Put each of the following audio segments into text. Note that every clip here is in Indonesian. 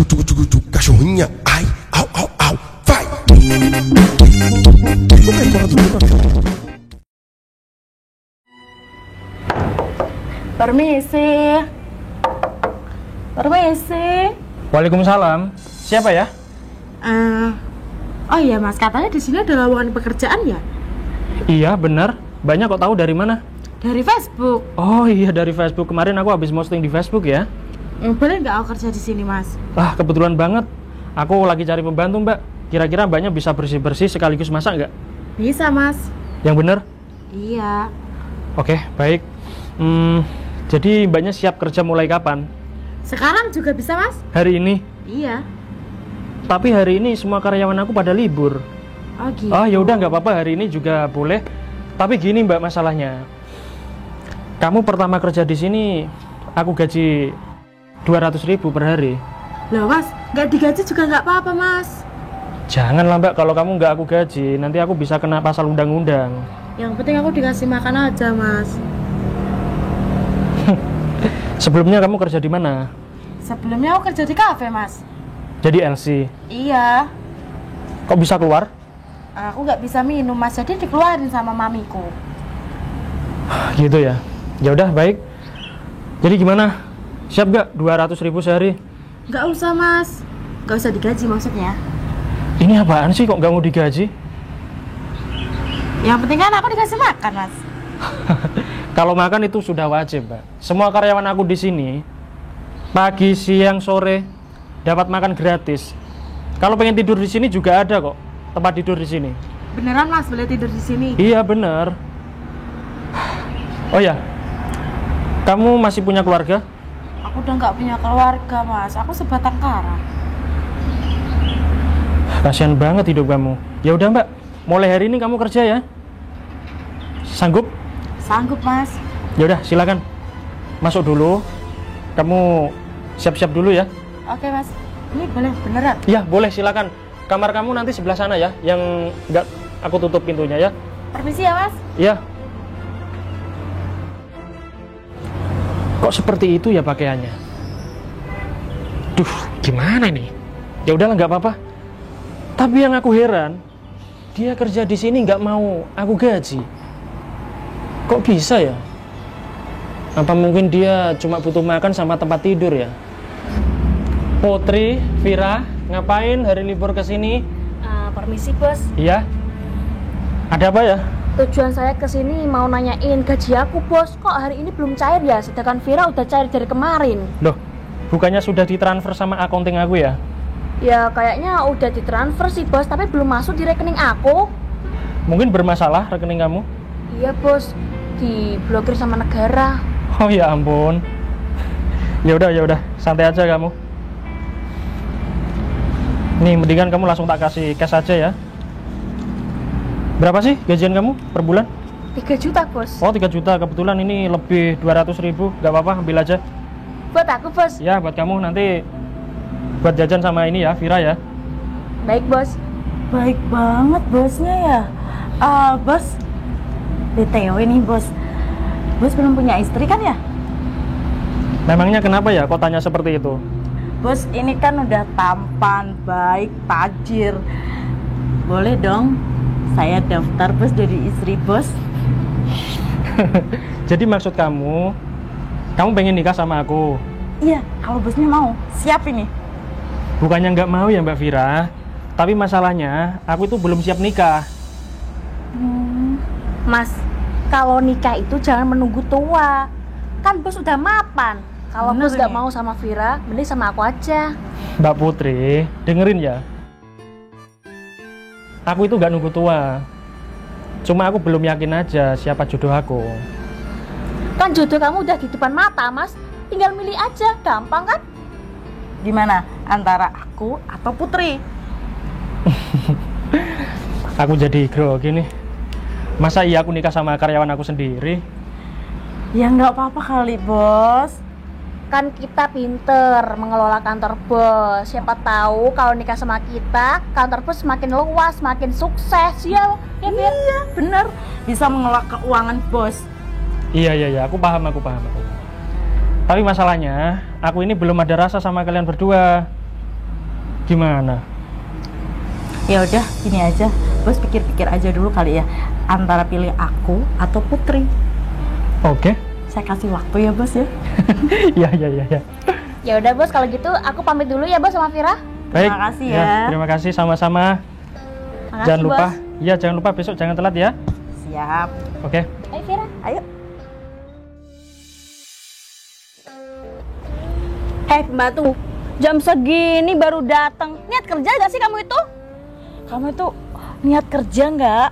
Cachorrinha, ai, au, au, au, vai! Permisi. Permisi. Waalaikumsalam. Siapa ya? Oh iya Mas, katanya di sini ada lowongan pekerjaan ya? Iya, benar. Banyak kok tahu dari mana? Dari Facebook. Oh iya, dari Facebook. Kemarin aku habis posting di Facebook ya. Boleh nggak aku kerja di sini Mas? Kebetulan banget. Aku lagi cari pembantu, Mbak. Kira-kira Mbaknya bisa bersih-bersih sekaligus masak nggak? Bisa Mas. Yang benar? Iya. Oke, baik. Jadi Mbaknya siap kerja mulai kapan? Sekarang juga bisa Mas? Hari ini? Iya. Tapi hari ini semua karyawan aku pada libur. Oh gitu. Ya udah nggak apa-apa, hari ini juga boleh. Tapi gini Mbak, masalahnya. Kamu pertama kerja di sini, aku gaji 200.000 per hari. Loh Mas, nggak digaji juga nggak apa-apa Mas. Janganlah Mbak, kalau kamu nggak aku gaji, nanti aku bisa kena pasal undang-undang. Yang penting aku dikasih makan aja Mas. Sebelumnya kamu kerja di mana? Sebelumnya aku kerja di kafe Mas. Jadi LC. Iya. Kok bisa keluar? Aku nggak bisa minum Mas, jadi dikeluarin sama mamiku. Gitu ya. Ya udah baik. Jadi gimana? Siap gak 200.000 sehari? Nggak usah Mas, nggak usah digaji maksudnya. Ini apaan sih kok nggak mau digaji? Yang penting kan aku dikasih makan Mas. Kalau makan itu sudah wajib, Mbak. Semua karyawan aku di sini pagi, siang, sore dapat makan gratis. Kalau pengen tidur di sini juga ada kok tempat tidur di sini. Beneran Mas, boleh tidur di sini? Iya bener. Oh ya, kamu masih punya keluarga? Aku udah nggak punya keluarga Mas, aku sebatang kara. Kasian banget hidup kamu. Ya udah Mbak, mulai hari ini kamu kerja ya. Sanggup? Sanggup Mas. Ya udah silakan. Masuk dulu. Kamu siap-siap dulu ya. Oke Mas. Ini boleh beneran? Iya, boleh silakan. Kamar kamu nanti sebelah sana ya, yang nggak aku tutup pintunya ya. Permisi ya Mas. Iya. Kok seperti itu ya pakaiannya? Duh, gimana nih? Ya udahlah nggak apa-apa. Tapi yang aku heran, dia kerja di sini nggak mau aku gaji. Kok bisa ya? Apa mungkin dia cuma butuh makan sama tempat tidur ya? Putri, Vira, ngapain hari libur ke sini? Permisi bos. Iya. Ada apa ya? Tujuan saya ke sini mau nanyain gaji aku bos. Kok hari ini belum cair ya? Sedangkan Vira udah cair dari kemarin. Loh, bukannya sudah ditransfer sama accounting aku ya? Ya kayaknya udah ditransfer sih bos, tapi belum masuk di rekening aku. Mungkin bermasalah rekening kamu? Iya bos, diblokir sama negara. Oh ya ampun. Ya udah, santai aja kamu. Nih, mendingan kamu langsung tak kasih cash aja ya. Berapa sih gajian kamu per bulan? 3 juta bos. Oh 3 juta, kebetulan ini lebih 200.000. Gak apa-apa, ambil aja. Buat aku bos. Ya, buat kamu nanti buat jajan sama ini ya, Vira ya. Baik bos. Baik banget bosnya ya. Bos, BTW nih bos. Bos belum punya istri kan ya? Memangnya kenapa ya kok tanya seperti itu? Bos ini kan udah tampan, baik, tajir. Boleh dong saya daftar bos jadi istri bos. Jadi maksud kamu pengen nikah sama aku? Iya, kalau bosnya mau, siap ini. Bukannya nggak mau ya Mbak Vira, tapi masalahnya aku itu belum siap nikah. Mas, kalau nikah itu jangan menunggu tua. Kan bos udah mapan. Kalau Bener bos gak nih. mau sama Vira, mending sama aku aja. Mbak Putri, dengerin ya. Aku itu nggak nunggu tua. Cuma aku belum yakin aja siapa jodoh aku. Kan jodoh kamu udah di depan mata mas, tinggal milih aja, gampang kan? Gimana? Antara aku atau Putri? Aku jadi grogi nih. Masa iya aku nikah sama karyawan aku sendiri? Ya nggak apa-apa kali bos. Kan kita pinter mengelola kantor bos. Siapa tahu kalau nikah sama kita, kantor bos semakin luas, semakin sukses ya. Ya Vir? Iya bener, bisa mengelola keuangan bos. Iya, aku paham. Tapi masalahnya, aku ini belum ada rasa sama kalian berdua. Gimana? Ya udah, gini aja. Bos pikir-pikir aja dulu kali ya. Antara pilih aku atau Putri. Oke. Saya kasih waktu ya, Bos ya. Ya. Ya udah bos, kalau gitu aku pamit dulu ya bos sama Vira. Baik. Terima kasih ya. Terima kasih sama-sama. Makasih, Jangan lupa. bos. Iya, jangan lupa besok jangan telat ya. Siap. Oke. Ayo Vira. Ayo. Hei pembantu, jam segini baru datang. Niat kerja gak sih kamu itu? Kamu itu niat kerja nggak?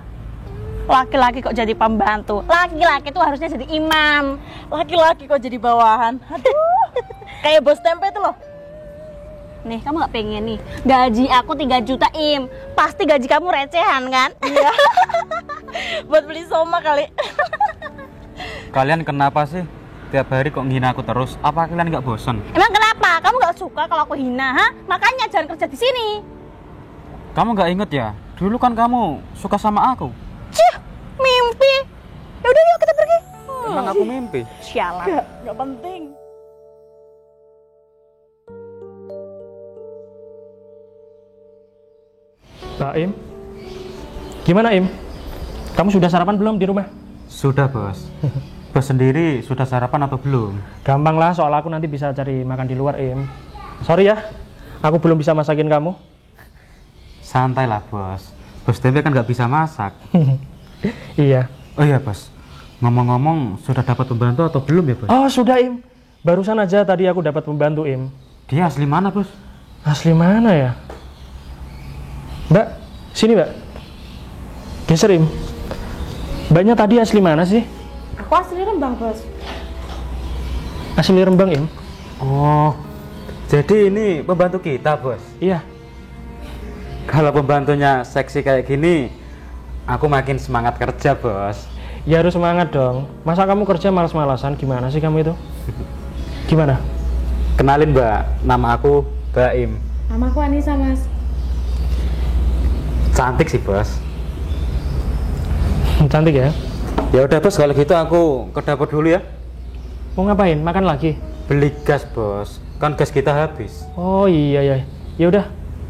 Laki-laki kok jadi pembantu? Laki-laki tuh harusnya jadi imam. Laki-laki kok jadi bawahan? Aduh. Kayak bos tempe itu loh. Nih, kamu gak pengen nih, gaji aku 3 juta Im. Pasti gaji kamu recehan kan? Iya. Buat beli soma kali. Kalian kenapa sih? Tiap hari kok ngina aku terus? Apa kalian nggak bosan? Emang kenapa? Kamu gak suka kalau aku hina, ha? Makanya jangan kerja di sini. Kamu nggak inget ya? Dulu kan kamu suka sama aku. Cih, mimpi. Ya udah yuk kita pergi. Emang aku mimpi? Sialan. Nggak penting. Mbak Im. Gimana Im? Kamu sudah sarapan belum di rumah? Sudah bos. Bos sendiri sudah sarapan atau belum? Gampang lah, soal aku nanti bisa cari makan di luar Im. Sorry ya, aku belum bisa masakin kamu. Santai lah bos. Bos tempe kan nggak bisa masak. Iya. Oh iya bos. Ngomong-ngomong sudah dapat pembantu atau belum ya bos? Oh sudah Im. Barusan aja tadi aku dapat pembantu Im. Dia asli mana bos? Asli mana ya? Mbak, sini Mbak. Geser Im. Mbaknya tadi asli mana sih? Aku asli Rembang, Bos. Asli Rembang Im. Oh, jadi ini pembantu kita bos. Iya. Kalau pembantunya seksi kayak gini, aku makin semangat kerja bos. Ya harus semangat dong. Masa kamu kerja malas-malasan? Gimana sih kamu itu? Gimana? Kenalin mbak, nama aku Baim. Nama aku Anissa, Mas. Cantik sih bos. Cantik ya? Ya udah bos, kalau gitu aku ke dapur dulu ya. Mau ngapain? Makan lagi? Beli gas bos, kan gas kita habis. Oh iya ya. Ya udah,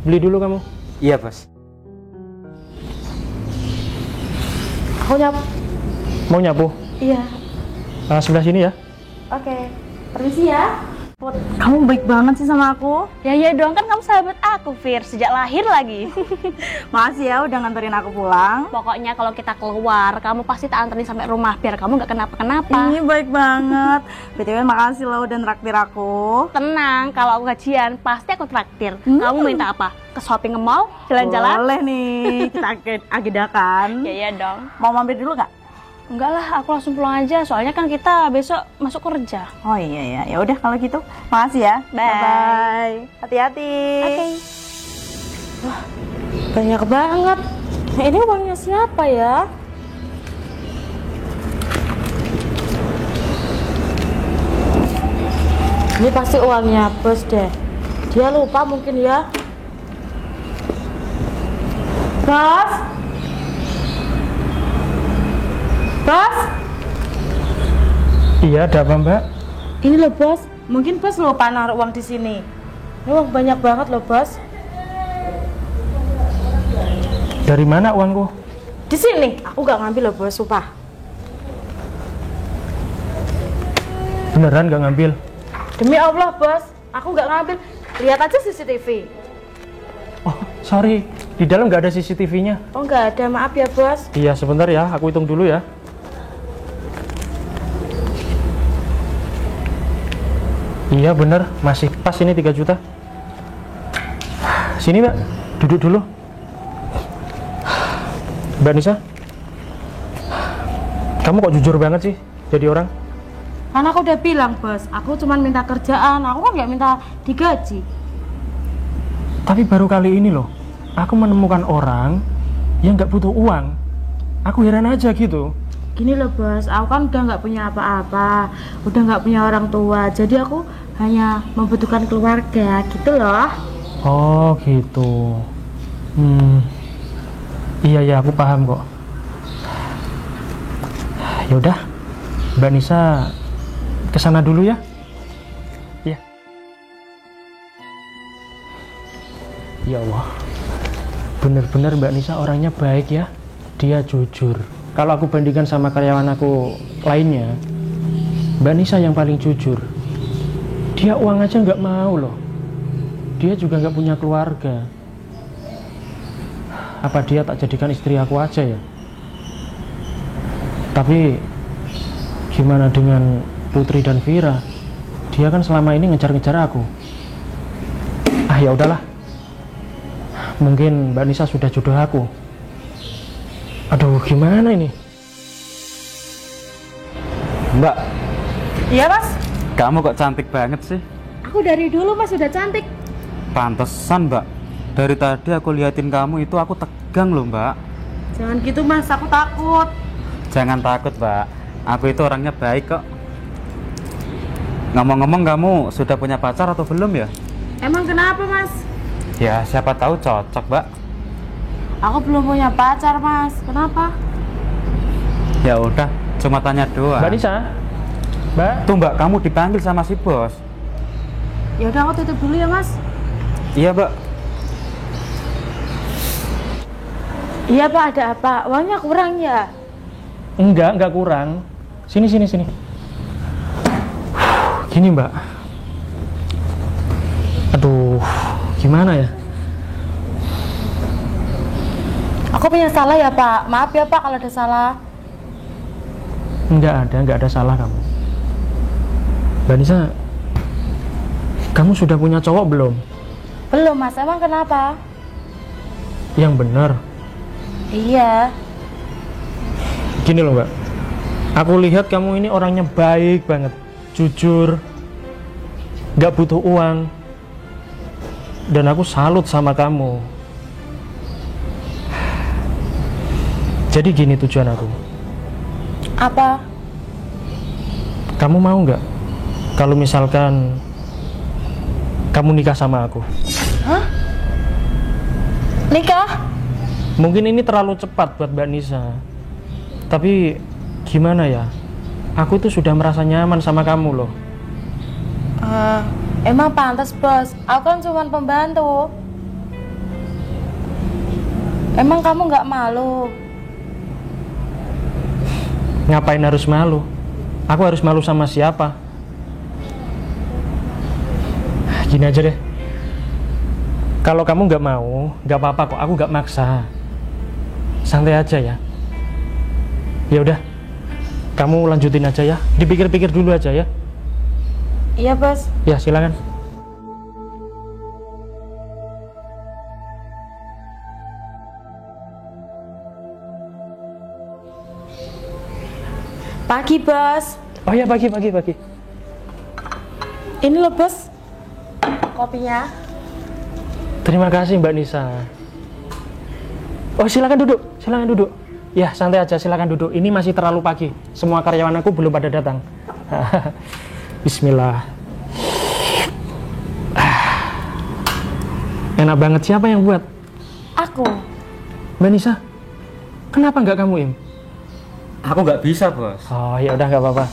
beli dulu kamu. Iya bos. Aku nyapu. Mau nyapu? Iya. Sebelah sini ya. Oke. Permisi ya. Put, kamu baik banget sih sama aku. Ya dong, kan kamu sahabat aku, Fir, sejak lahir lagi. Makasih ya udah nganterin aku pulang. Pokoknya kalau kita keluar, kamu pasti tak anterin sampai rumah biar kamu nggak kenapa-kenapa. Ini baik banget. BTW makasih lo udah traktir aku. Tenang, kalau aku gajian pasti aku traktir. Kamu minta apa? Ke shopping ke mall, jalan-jalan? Boleh nih, kita agendakan. Ya dong. Mau mampir dulu nggak? Enggak lah, aku langsung pulang aja. Soalnya kan kita besok masuk kerja. Oh iya ya, ya udah kalau gitu. Makasih ya. Bye. Bye. Hati-hati. Oke. Wah, banyak banget. Ini uangnya siapa ya? Ini pasti uangnya bos deh. Dia lupa mungkin ya. Bos. Bos. Iya, ada apa Mbak? Ini loh bos, mungkin bos lupa naruh uang di sini. Ini uang banyak banget loh bos. Dari mana uangku? Di sini, aku gak ngambil loh bos, sumpah. Beneran gak ngambil? Demi Allah bos, aku gak ngambil. Lihat aja CCTV. Oh, sorry. Di dalam nggak ada CCTV-nya. Oh nggak ada, maaf ya bos. Iya, sebentar ya. Aku hitung dulu ya. Iya bener, masih pas ini 3 juta. Sini Mbak, duduk dulu. Mbak Nisa, kamu kok jujur banget sih jadi orang? Karena aku udah bilang bos, aku cuma minta kerjaan, aku kan nggak minta digaji. Tapi baru kali ini loh, aku menemukan orang yang nggak butuh uang. Aku heran aja gitu. Gini loh bos, aku kan udah nggak punya apa-apa, udah nggak punya orang tua, jadi aku hanya membutuhkan keluarga gitu loh. Oh gitu. Iya aku paham kok. Yaudah, Mbak Nisa kesana dulu ya. Iya. Ya Allah, bener-bener Mbak Nisa orangnya baik ya. Dia jujur. Kalau aku bandingkan sama karyawan aku lainnya, Mbak Nisa yang paling jujur. Dia uang aja nggak mau loh. Dia juga nggak punya keluarga. Apa dia tak jadikan istri aku aja ya? Tapi gimana dengan Putri dan Vira? Dia kan selama ini ngejar-ngejar aku. Ah ya udahlah. Mungkin Mbak Nisa sudah jodoh aku. Aduh, gimana ini? Mbak, Iya mas, kamu kok cantik banget sih? aku dari dulu mas udah cantik. Pantesan Mbak, dari tadi aku liatin kamu itu aku tegang loh Mbak. Jangan gitu mas, aku takut. Jangan takut Mbak, aku itu orangnya baik kok. Ngomong-ngomong, kamu sudah punya pacar atau belum ya? Emang kenapa mas? Ya siapa tahu cocok Mbak. Aku belum punya pacar mas, kenapa? Ya udah, cuma tanya doang. Mbak Nisa? Mbak? Tuh Mbak, kamu dipanggil sama si bos. Ya udah aku tutup dulu ya mas. Iya Mbak. Iya pak, ada apa? Uangnya kurang ya? Enggak kurang. Sini. Gini Mbak. Aduh, gimana ya? Aku punya salah ya pak, maaf ya pak kalau ada salah. Enggak ada salah kamu. Mbak Nisa, kamu sudah punya cowok belum? Belum mas, emang kenapa? Yang benar. Iya. Gini loh Mbak, aku lihat kamu ini orangnya baik banget, jujur, gak butuh uang, dan aku salut sama kamu. Jadi gini tujuan aku. Apa? Kamu mau nggak kalau misalkan kamu nikah sama aku? Hah? Nikah? Mungkin ini terlalu cepat buat Mbak Nisa, tapi gimana ya, aku tuh sudah merasa nyaman sama kamu loh. Emang pantas bos, aku kan cuma pembantu. Emang kamu nggak malu? Ngapain harus malu? Aku harus malu sama siapa? Gini aja deh, kalau kamu nggak mau, nggak apa-apa kok, aku nggak maksa. Santai aja ya. Ya udah, kamu lanjutin aja ya, dipikir-pikir dulu aja ya. Iya bos. Ya silakan. Pagi bos. Oh ya, pagi. Ini loh bos, kopinya. Terima kasih Mbak Nisa. Oh silakan duduk. Ya santai aja, silakan duduk. Ini masih terlalu pagi. Semua karyawan aku belum pada datang. Bismillah. Enak banget. Siapa yang buat? Aku. Mbak Nisa. Kenapa nggak kamu Im? Aku nggak bisa bos. Oh ya udah nggak apa-apa.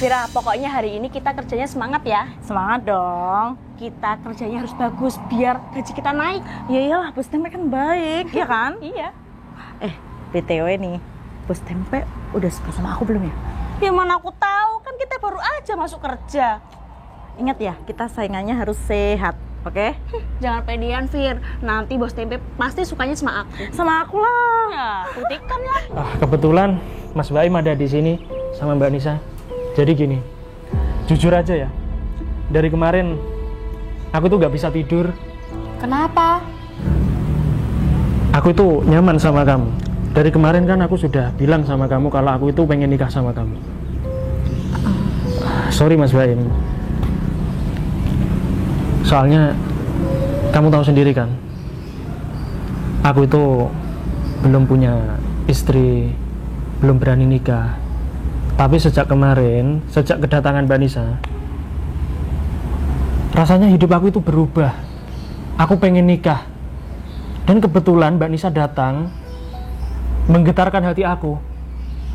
Vira, pokoknya hari ini kita kerjanya semangat ya. Semangat dong. Kita kerjanya harus bagus biar gaji kita naik. Ya iyalah, bos tempe kan baik, ya kan? Iya. BTW nih, bos tempe udah suka sama aku belum ya? Ya mana aku tahu, kan kita baru aja masuk kerja. Ingat ya, kita saingannya harus sehat, oke? Jangan pedean, Fir. Nanti bos tempe pasti sukanya sama aku. Sama aku lah. Ya, buktikan lah. Kebetulan Mas Baim ada di sini sama Mbak Nisa. Jadi gini, jujur aja ya, dari kemarin aku tuh nggak bisa tidur. Kenapa? Aku itu nyaman sama kamu. Dari kemarin kan aku sudah bilang sama kamu kalau aku itu pengen nikah sama kamu. Sorry Mas Baim. Soalnya kamu tahu sendiri kan, aku itu belum punya istri, belum berani nikah. Tapi sejak kemarin, sejak kedatangan Mbak Nisa, rasanya hidup aku itu berubah. Aku pengen nikah. Dan kebetulan Mbak Nisa datang, menggetarkan hati aku.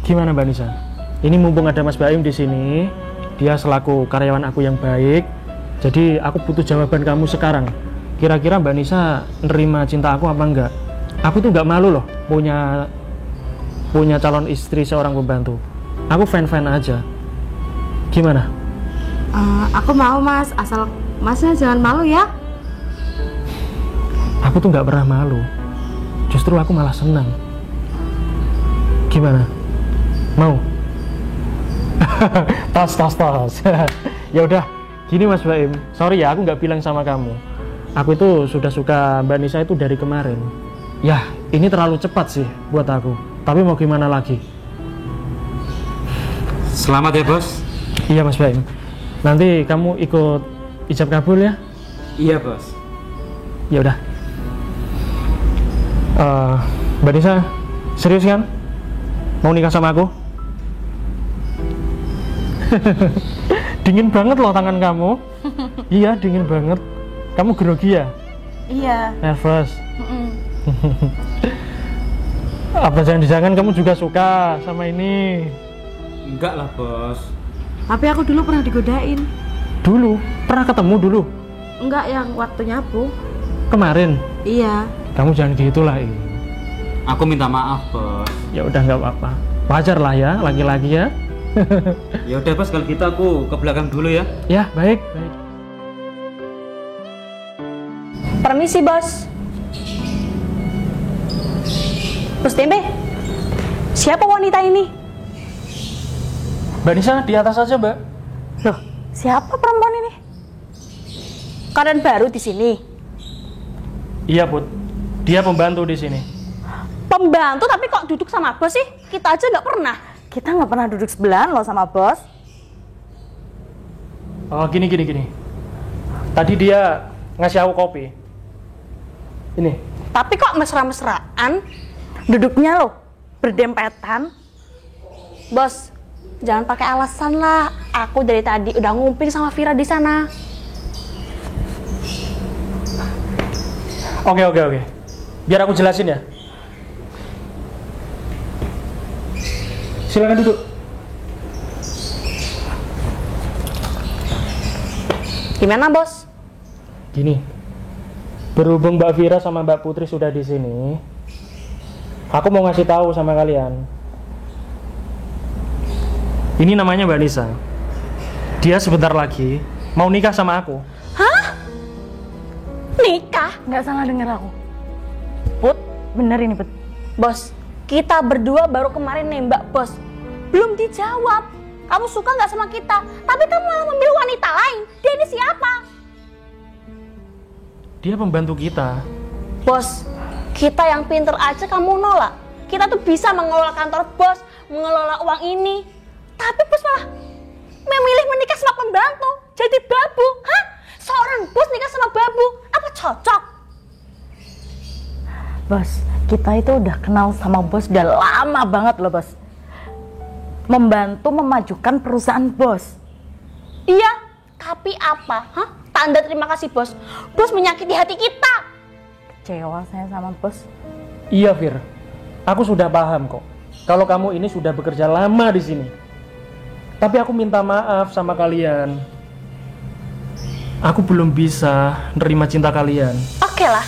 Gimana Mbak Nisa? Ini mumpung ada Mas Baim di sini, dia selaku karyawan aku yang baik. Jadi aku butuh jawaban kamu sekarang. kira-kira Mbak Nisa nerima cinta aku apa enggak. Aku tuh nggak malu loh punya calon istri seorang pembantu. Aku fan-fan aja. Gimana? Aku mau mas, asal masnya jangan malu ya. Aku tuh nggak pernah malu. Justru aku malah senang. Gimana? Mau? tas. Ya udah, gini Mas Baim. Sorry ya, aku nggak bilang sama kamu. Aku itu sudah suka Mbak Nisa itu dari kemarin. Ya, ini terlalu cepat sih buat aku. Tapi mau gimana lagi? Selamat ya, Bos. Iya Mas Baim. Nanti kamu ikut ijab kabul ya? Iya, Bos. Ya udah. Mbak Nisa, serius kan? Mau nikah sama aku? Dingin banget loh tangan kamu. Iya, dingin banget. Kamu grogi ya? Iya. Nervous? Apa jangan-jangan kamu juga suka sama ini? Enggak lah, Bos. Tapi aku dulu pernah digodain. Dulu? Pernah ketemu dulu? Enggak, yang waktu nyapu. Kemarin? Iya. Kamu jangan gitu lah. Aku minta maaf, Bos. Ya udah nggak apa-apa. Wajar lah ya, laki-laki ya. Ya udah, Bos, kalau gitu aku ke belakang dulu ya. Ya, baik. Permisi, Bos. Bos Tempe, siapa wanita ini? Mbak Nisa di atas aja, Mbak. Loh, siapa perempuan ini? Kalian baru di sini? Iya, Put. Dia pembantu di sini. Pembantu tapi kok duduk sama bos sih? Kita aja nggak pernah. Kita nggak pernah duduk sebelahan loh sama bos. Oh, gini. Tadi dia ngasih aku kopi. Ini. Tapi kok mesra-mesraan? Duduknya loh berdempetan. Bos, jangan pakai alasan lah. Aku dari tadi udah ngumpul sama Vira di sana. Oke. Biar aku jelasin ya. Silakan duduk. Gimana, Bos? Gini. Berhubung Mbak Vira sama Mbak Putri sudah di sini, aku mau ngasih tahu sama kalian. Ini namanya Mbak Nisa. Dia sebentar lagi mau nikah sama aku. Hah? Nikah? Nggak salah denger aku. Put, bener ini Put. Bos, kita berdua baru kemarin nembak bos. Belum dijawab. Kamu suka nggak sama kita? Tapi kamu malah memilih wanita lain. Dia ini siapa? Dia pembantu kita. Bos, kita yang pinter aja kamu nolak. Kita tuh bisa mengelola kantor bos, mengelola uang ini. Tapi bos malah memilih menikah sama pembantu. Jadi babu. Hah? Seorang bos nikah sama babu. Apa cocok? Bos, kita itu udah kenal sama bos udah lama banget loh bos. Membantu memajukan perusahaan bos. Iya, tapi apa? Hah? Tanda terima kasih bos. Bos menyakiti hati kita. Kecewa saya sama bos. Iya, Fir. Aku sudah paham kok. Kalau kamu ini sudah bekerja lama di sini. Tapi aku minta maaf sama kalian. Aku belum bisa nerima cinta kalian. Oke lah.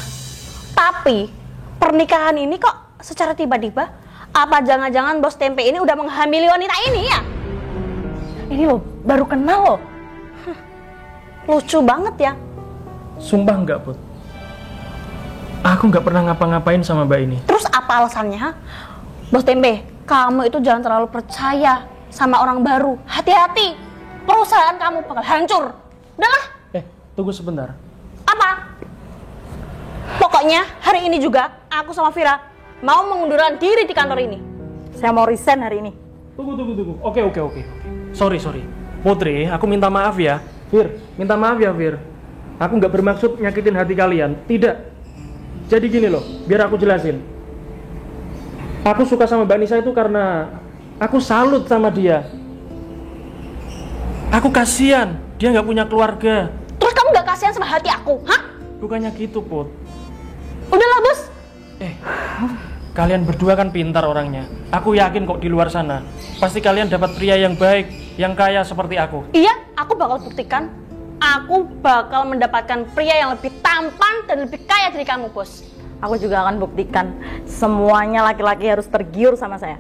Tapi pernikahan ini kok secara tiba-tiba? Apa jangan-jangan bos tempe ini udah menghamili wanita ini ya? Ini loh, baru kenal loh. Lucu banget ya. Sumpah enggak, Put. Aku nggak pernah ngapa-ngapain sama mbak ini. Terus apa alasannya? Ha? Bos tempe, kamu itu jangan terlalu percaya sama orang baru. Hati-hati, perusahaan kamu bakal hancur. Udahlah. Tunggu sebentar. Apa? Pokoknya hari ini juga aku sama Vira mau mengundurkan diri di kantor ini. Saya mau resign hari ini. Tunggu. Oke. Sorry. Putri, aku minta maaf ya. Fir, minta maaf ya, Fir. Aku nggak bermaksud nyakitin hati kalian. Tidak. Jadi gini loh, biar aku jelasin. Aku suka sama Mbak Nisa itu karena aku salut sama dia. Aku kasihan, dia nggak punya keluarga. Terus kamu gak kasihan sama hati aku? Hah? Bukannya gitu, Put. Udahlah bos. Kalian berdua kan pintar orangnya. Aku yakin kok di luar sana pasti kalian dapat pria yang baik, yang kaya seperti aku. Iya, aku bakal buktikan. aku bakal mendapatkan pria yang lebih tampan dan lebih kaya dari kamu, Bos. Aku juga akan buktikan semuanya laki-laki harus tergiur sama saya.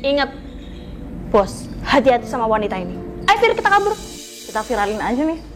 Ingat, Bos, hati-hati sama wanita ini. Ayo Fir, kita kabur. Kita viralin aja nih.